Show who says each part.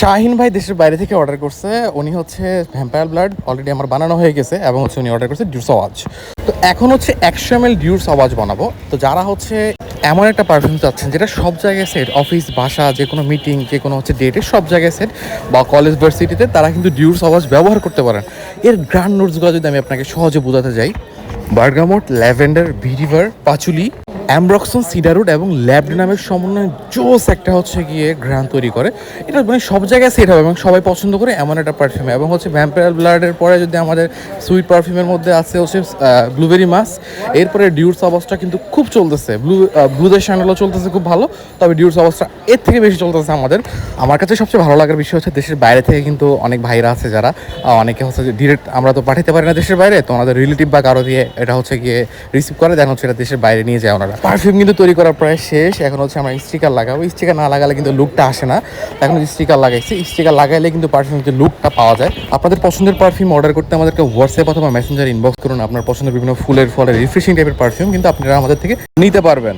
Speaker 1: শাহিন ভাই দেশের বাইরে থেকে অর্ডার করছে। উনি হচ্ছে ভ্যাম্পায়ার ব্লাড অলরেডি আমার বানানো হয়ে গেছে এবং হচ্ছে উনি অর্ডার করছে ডিউস আওয়াজ। তো এখন হচ্ছে 100 ml ডিউস আওয়াজ বানাবো। তো যারা হচ্ছে এমন একটা পারফিউম চাচ্ছেন যেটা সব জায়গায় সেট, অফিস, বাসা, যে কোনো মিটিং, যে কোনো হচ্ছে ডেটে সব জায়গায় সেট, বা কলেজ ভার্সিটিতে, তারা কিন্তু ডিউস আওয়াজ ব্যবহার করতে পারেন। এর গ্র্যান্ড নোটসগুলো যদি আমি আপনাকে সহজে বোঝাতে যাই: বার্গামোট, ল্যাভেন্ডার, ভিটিভার, পাচুলি, অ্যামব্রক্সন, সিডারউড এবং ল্যাবড নামের সমন্বয়ে জোস একটা হচ্ছে গিয়ে ঘ্রাণ তৈরি করে। এটা মানে সব জায়গায় সেট হবে এবং সবাই পছন্দ করে এমন একটা পারফিউম। এবং হচ্ছে ভ্যাম্পায়ার ব্লাডের পরে যদি আমাদের সুইট পারফিউমের মধ্যে আছে হচ্ছে ব্লুবেরি মাস, এরপরে ডিউস আওয়াজটা কিন্তু খুব চলতেছে। ব্লুদের শ্যানেলও চলতেছে খুব ভালো, তবে ডিউস আওয়াজটা এর থেকে বেশি চলতেছে আমাদের। আমার কাছে সবচেয়ে ভালো লাগার বিষয় হচ্ছে দেশের বাইরে থেকে কিন্তু অনেক ভাইরা আছে যারা অনেকে হচ্ছে ডিরেক্ট, আমরা তো পাঠাতে পারি না দেশের বাইরে, তো ওনাদের রিলেটিভ বা কারো দিয়ে এটা হচ্ছে গিয়ে রিসিভ করে, দেন হচ্ছে এটা দেশের বাইরে নিয়ে যায় ওনারা। পারফিউম কিন্তু তৈরি করা প্রায় শেষ। এখন হচ্ছে আমরা স্টিকার লাগাবো। স্টিকার না লাগালে কিন্তু লুকটা আসে না। এখন স্টিকার লাগাইছি, স্টিকার লাগাইলে কিন্তু পারফিউমের যে লুকটা পাওয়া যায়। আপনাদের পছন্দের পারফিউম অর্ডার করতে আমাদেরকে হোয়াটসঅ্যাপ অথবা মেসেঞ্জার ইনবক্স করুন। আপনার পছন্দের বিভিন্ন ফুলের ফলের রিফ্রেশিং টাইপের পারফিউম কিন্তু আপনারা আমাদের থেকে নিতে পারবেন।